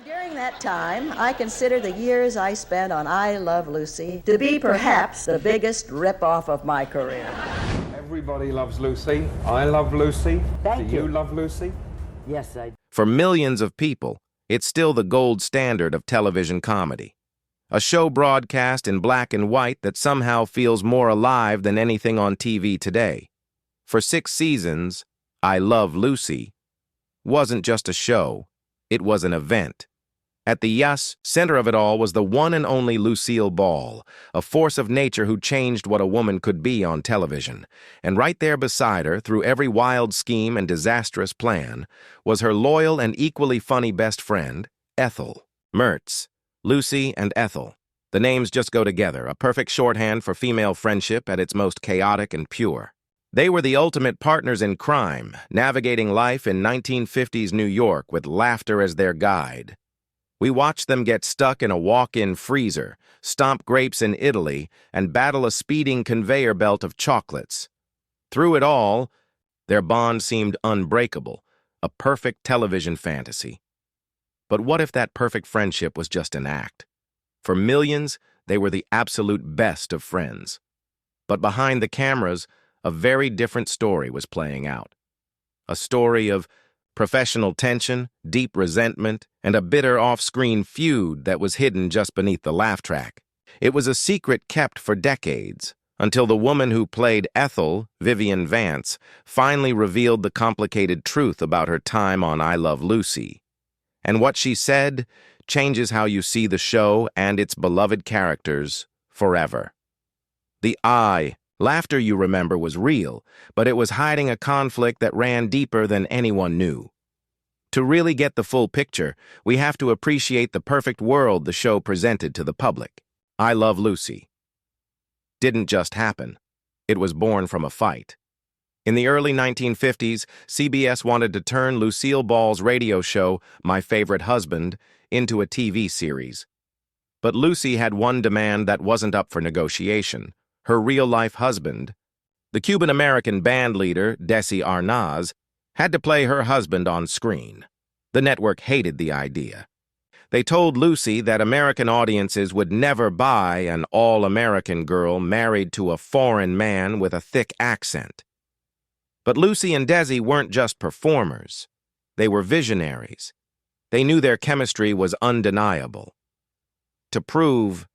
During that time, I consider the years I spent on I Love Lucy to be perhaps the biggest rip-off of my career. Everybody loves Lucy. I love Lucy. Thank Do you. you love Lucy? Yes, I do. For millions of people, it's still the gold standard of television comedy. A show broadcast in black and white that somehow feels more alive than anything on TV today. For 6 seasons, I Love Lucy wasn't just a show, it was an event. At the center of it all was the one and only Lucille Ball, a force of nature who changed what a woman could be on television. And right there beside her, through every wild scheme and disastrous plan, was her loyal and equally funny best friend, Ethel. Mertz, Lucy, and Ethel. The names just go together, a perfect shorthand for female friendship at its most chaotic and pure. They were the ultimate partners in crime, navigating life in 1950s New York with laughter as their guide. We watched them get stuck in a walk-in freezer, stomp grapes in Italy, and battle a speeding conveyor belt of chocolates. Through it all, their bond seemed unbreakable, a perfect television fantasy. But what if that perfect friendship was just an act? For millions, they were the absolute best of friends. But behind the cameras, a very different story was playing out. A story of professional tension, deep resentment, and a bitter off-screen feud that was hidden just beneath the laugh track. It was a secret kept for decades, until the woman who played Ethel, Vivian Vance, finally revealed the complicated truth about her time on I Love Lucy. And what she said changes how you see the show and its beloved characters forever. The laughter you remember was real, but it was hiding a conflict that ran deeper than anyone knew. To really get the full picture, we have to appreciate the perfect world the show presented to the public. I Love Lucy didn't just happen. It was born from a fight. In the early 1950s, CBS wanted to turn Lucille Ball's radio show, My Favorite Husband, into a TV series. But Lucy had one demand that wasn't up for negotiation. Her real-life husband, the Cuban-American band leader, Desi Arnaz, had to play her husband on screen. The network hated the idea. They told Lucy that American audiences would never buy an all-American girl married to a foreign man with a thick accent. But Lucy and Desi weren't just performers. They were visionaries. They knew their chemistry was undeniable. To prove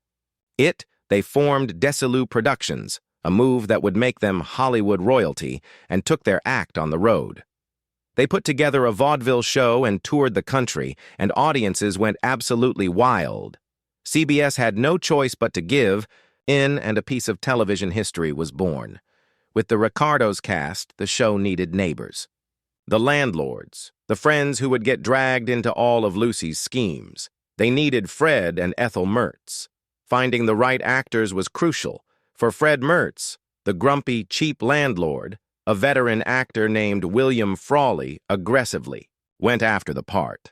it, they formed Desilu Productions, a move that would make them Hollywood royalty, and took their act on the road. They put together a vaudeville show and toured the country, and audiences went absolutely wild. CBS had no choice but to give in, and a piece of television history was born. With the Ricardos cast, the show needed neighbors. The landlords, the friends who would get dragged into all of Lucy's schemes. They needed Fred and Ethel Mertz. Finding the right actors was crucial. For Fred Mertz, the grumpy, cheap landlord, a veteran actor named William Frawley aggressively went after the part.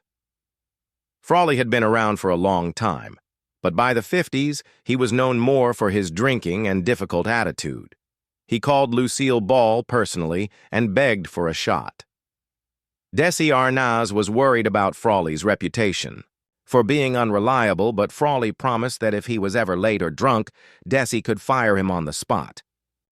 Frawley had been around for a long time, but by the 50s, he was known more for his drinking and difficult attitude. He called Lucille Ball personally and begged for a shot. Desi Arnaz was worried about Frawley's reputation for being unreliable, but Frawley promised that if he was ever late or drunk, Desi could fire him on the spot.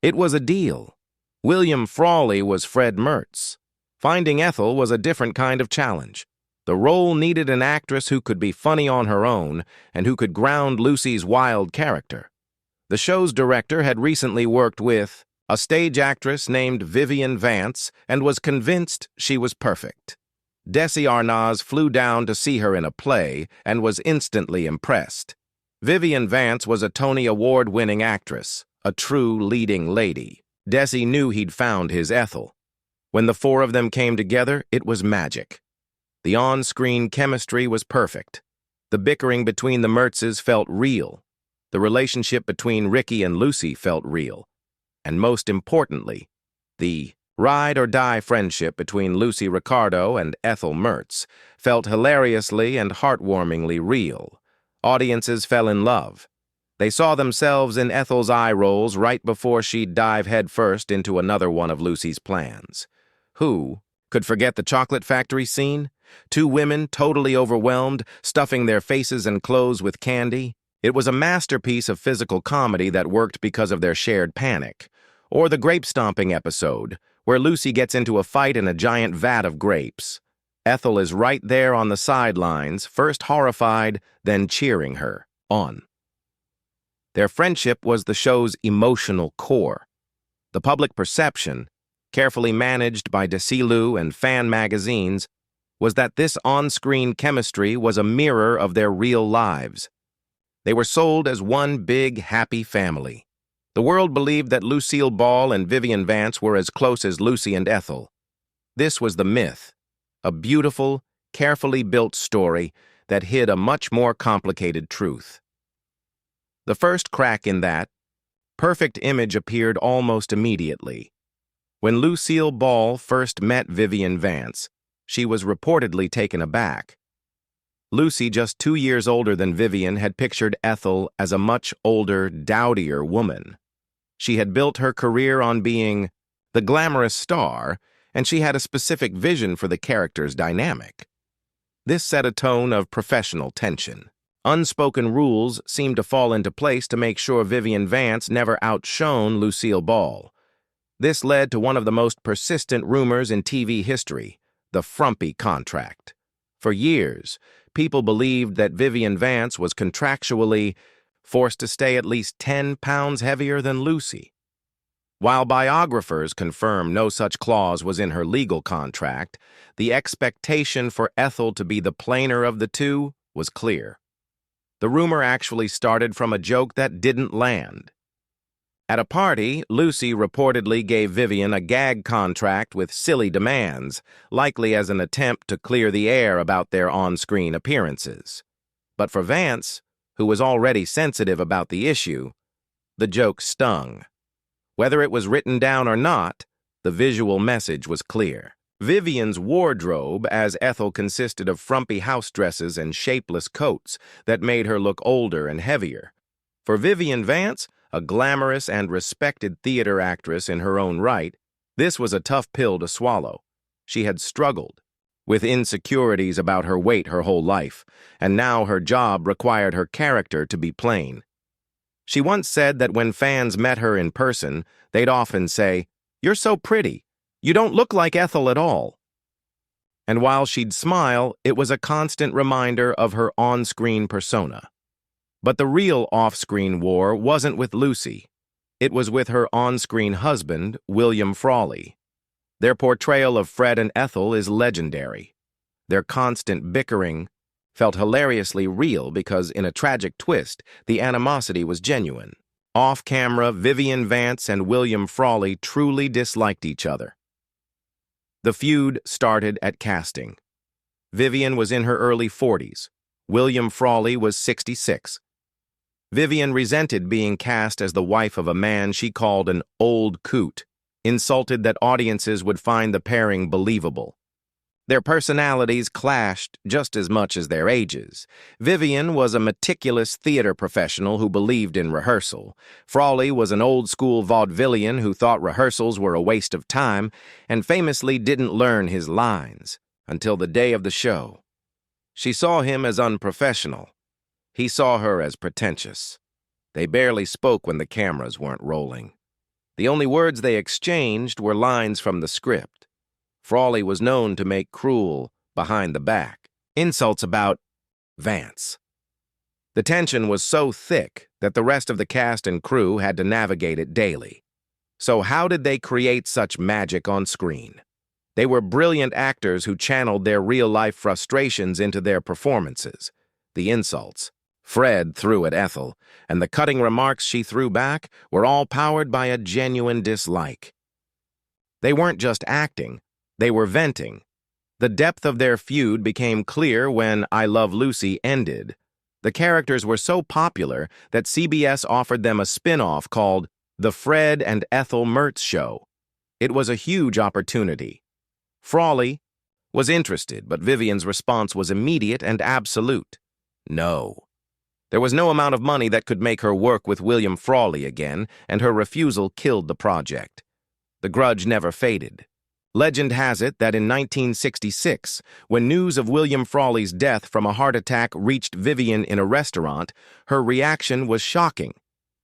It was a deal. William Frawley was Fred Mertz. Finding Ethel was a different kind of challenge. The role needed an actress who could be funny on her own and who could ground Lucy's wild character. The show's director had recently worked with a stage actress named Vivian Vance and was convinced she was perfect. Desi Arnaz flew down to see her in a play and was instantly impressed. Vivian Vance was a Tony Award-winning actress, a true leading lady. Desi knew he'd found his Ethel. When the four of them came together, it was magic. The on-screen chemistry was perfect. The bickering between the Mertzes felt real. The relationship between Ricky and Lucy felt real. And most importantly, the ride-or-die friendship between Lucy Ricardo and Ethel Mertz felt hilariously and heartwarmingly real. Audiences fell in love. They saw themselves in Ethel's eye rolls right before she'd dive headfirst into another one of Lucy's plans. Who could forget the chocolate factory scene? two women totally overwhelmed, stuffing their faces and clothes with candy. It was a masterpiece of physical comedy that worked because of their shared panic. Or the grape stomping episode, where Lucy gets into a fight in a giant vat of grapes. Ethel is right there on the sidelines, first horrified, then cheering her on. Their friendship was the show's emotional core. The public perception, carefully managed by Desilu and fan magazines, was that this on-screen chemistry was a mirror of their real lives. They were sold as one big, happy family. The world believed that Lucille Ball and Vivian Vance were as close as Lucy and Ethel. This was the myth, a beautiful, carefully built story that hid a much more complicated truth. The first crack in that perfect image appeared almost immediately. When Lucille Ball first met Vivian Vance, she was reportedly taken aback. Lucy, just 2 years older than Vivian, had pictured Ethel as a much older, dowdier woman. She had built her career on being the glamorous star, and she had a specific vision for the character's dynamic. This set a tone of professional tension. Unspoken rules seemed to fall into place to make sure Vivian Vance never outshone Lucille Ball. This led to one of the most persistent rumors in TV history, the frumpy contract. For years, people believed that Vivian Vance was contractually forced to stay at least 10 pounds heavier than Lucy. While biographers confirm no such clause was in her legal contract, the expectation for Ethel to be the plainer of the two was clear. The rumor actually started from a joke that didn't land. At a party, Lucy reportedly gave Vivian a gag contract with silly demands, likely as an attempt to clear the air about their on-screen appearances. But for Vance, who was already sensitive about the issue, the joke stung. Whether it was written down or not, the visual message was clear. Vivian's wardrobe as Ethel consisted of frumpy house dresses and shapeless coats that made her look older and heavier. For Vivian Vance, a glamorous and respected theater actress in her own right, this was a tough pill to swallow. She had struggled with insecurities about her weight her whole life, and now her job required her character to be plain. She once said that when fans met her in person, they'd often say, "You're so pretty. You don't look like Ethel at all." And while she'd smile, it was a constant reminder of her on-screen persona. But the real off-screen war wasn't with Lucy. It was with her on-screen husband, William Frawley. Their portrayal of Fred and Ethel is legendary. Their constant bickering felt hilariously real because, in a tragic twist, the animosity was genuine. Off-camera, Vivian Vance and William Frawley truly disliked each other. The feud started at casting. Vivian was in her early 40s. William Frawley was 66. Vivian resented being cast as the wife of a man she called an old coot, insulted that audiences would find the pairing believable. Their personalities clashed just as much as their ages. Vivian was a meticulous theater professional who believed in rehearsal. Frawley was an old-school vaudevillian who thought rehearsals were a waste of time and famously didn't learn his lines until the day of the show. She saw him as unprofessional. He saw her as pretentious. They barely spoke when the cameras weren't rolling. The only words they exchanged were lines from the script. Frawley was known to make cruel, behind-the-back insults about Vance. The tension was so thick that the rest of the cast and crew had to navigate it daily. So how did they create such magic on screen? They were brilliant actors who channeled their real-life frustrations into their performances. The insults Fred threw at Ethel, and the cutting remarks she threw back were all powered by a genuine dislike. They weren't just acting, they were venting. The depth of their feud became clear when I Love Lucy ended. The characters were so popular that CBS offered them a spin-off called The Fred and Ethel Mertz Show. It was a huge opportunity. Frawley was interested, but Vivian's response was immediate and absolute. No. There was no amount of money that could make her work with William Frawley again, and her refusal killed the project. The grudge never faded. Legend has it that in 1966, when news of William Frawley's death from a heart attack reached Vivian in a restaurant, her reaction was shocking.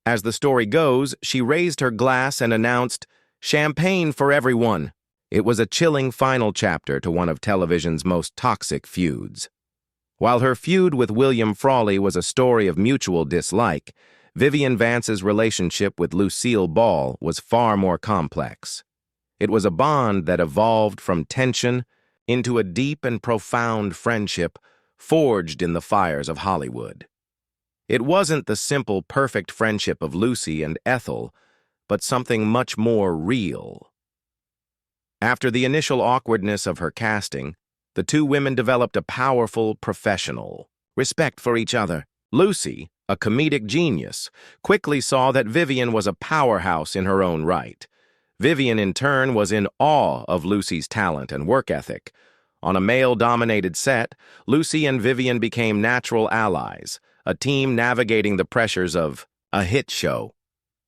As the story goes, she raised her glass and announced, "Champagne for everyone." It was a chilling final chapter to one of television's most toxic feuds. While her feud with William Frawley was a story of mutual dislike, Vivian Vance's relationship with Lucille Ball was far more complex. It was a bond that evolved from tension into a deep and profound friendship forged in the fires of Hollywood. It wasn't the simple, perfect friendship of Lucy and Ethel, but something much more real. After the initial awkwardness of her casting, the two women developed a powerful, professional respect for each other. Lucy, a comedic genius, quickly saw that Vivian was a powerhouse in her own right. Vivian, in turn, was in awe of Lucy's talent and work ethic. On a male-dominated set, Lucy and Vivian became natural allies, a team navigating the pressures of a hit show.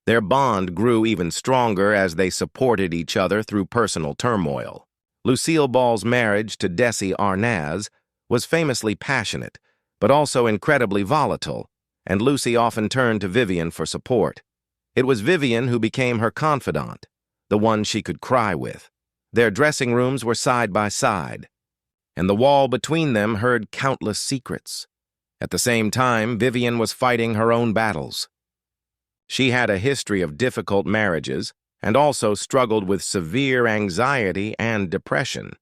Their bond grew even stronger as they supported each other through personal turmoil. Lucille Ball's marriage to Desi Arnaz was famously passionate, but also incredibly volatile, and Lucy often turned to Vivian for support. It was Vivian who became her confidant, the one she could cry with. Their dressing rooms were side by side, and the wall between them heard countless secrets. At the same time, Vivian was fighting her own battles. She had a history of difficult marriages and also struggled with severe anxiety and depression.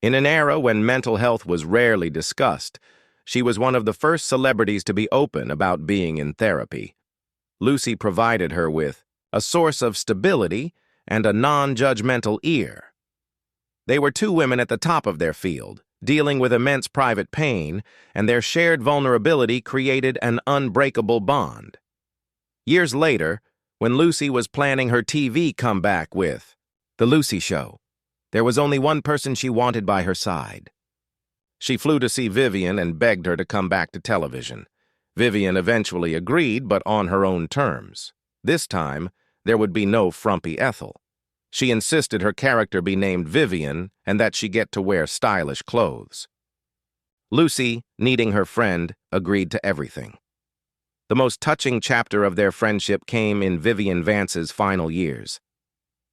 In an era when mental health was rarely discussed, she was one of the first celebrities to be open about being in therapy. Lucy provided her with a source of stability and a non-judgmental ear. They were two women at the top of their field, dealing with immense private pain, and their shared vulnerability created an unbreakable bond. Years later, when Lucy was planning her TV comeback with The Lucy Show, there was only one person she wanted by her side. She flew to see Vivian and begged her to come back to television. Vivian eventually agreed, but on her own terms. This time, there would be no frumpy Ethel. She insisted her character be named Vivian and that she get to wear stylish clothes. Lucy, needing her friend, agreed to everything. The most touching chapter of their friendship came in Vivian Vance's final years.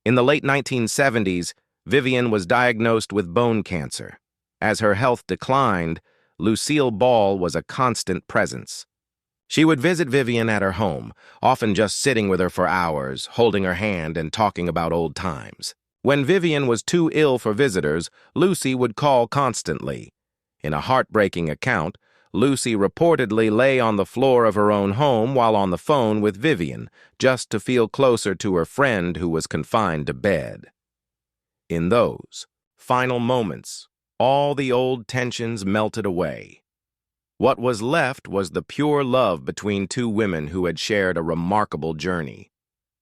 In the late 1970s, Vivian was diagnosed with bone cancer. As her health declined, Lucille Ball was a constant presence. She would visit Vivian at her home, often just sitting with her for hours, holding her hand and talking about old times. When Vivian was too ill for visitors, Lucy would call constantly. In a heartbreaking account, Lucy reportedly lay on the floor of her own home while on the phone with Vivian, just to feel closer to her friend who was confined to bed. In those final moments, all the old tensions melted away. What was left was the pure love between two women who had shared a remarkable journey.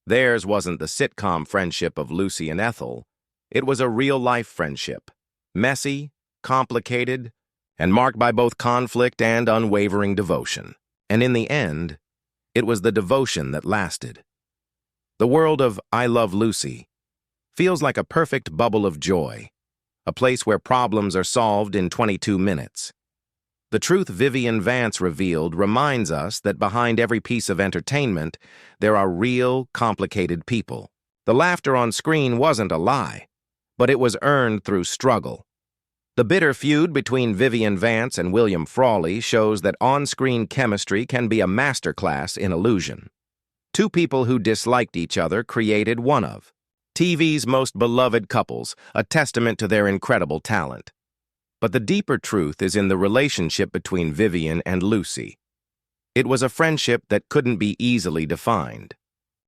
Theirs wasn't the sitcom friendship of Lucy and Ethel. It was a real-life friendship, messy, complicated, and marked by both conflict and unwavering devotion. And in the end, it was the devotion that lasted. The world of I Love Lucy feels like a perfect bubble of joy, a place where problems are solved in 22 minutes. The truth Vivian Vance revealed reminds us that behind every piece of entertainment, there are real, complicated people. The laughter on screen wasn't a lie, but it was earned through struggle. The bitter feud between Vivian Vance and William Frawley shows that on-screen chemistry can be a masterclass in illusion. Two people who disliked each other created one of TV's most beloved couples, a testament to their incredible talent. But the deeper truth is in the relationship between Vivian and Lucy. It was a friendship that couldn't be easily defined.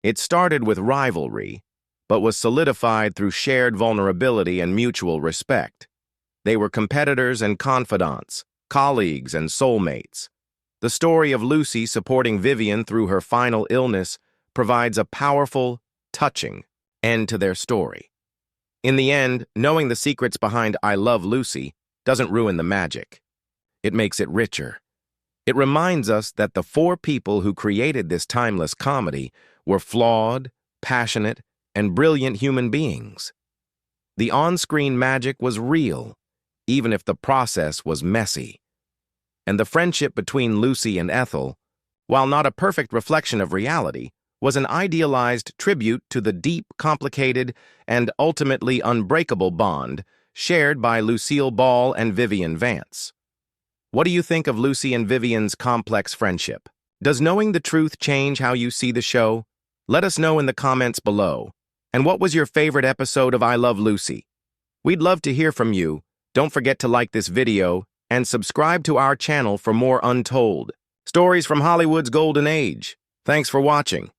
It started with rivalry, but was solidified through shared vulnerability and mutual respect. They were competitors and confidants, colleagues and soulmates. The story of Lucy supporting Vivian through her final illness provides a powerful, touching end to their story. In the end, knowing the secrets behind I Love Lucy doesn't ruin the magic. It makes it richer. It reminds us that the four people who created this timeless comedy were flawed, passionate, and brilliant human beings. The on-screen magic was real, even if the process was messy. And the friendship between Lucy and Ethel, while not a perfect reflection of reality, was an idealized tribute to the deep, complicated, and ultimately unbreakable bond shared by Lucille Ball and Vivian Vance. What do you think of Lucy and Vivian's complex friendship? Does knowing the truth change how you see the show? Let us know in the comments below. And what was your favorite episode of I Love Lucy? We'd love to hear from you. Don't forget to like this video and subscribe to our channel for more untold stories from Hollywood's golden age. Thanks for watching.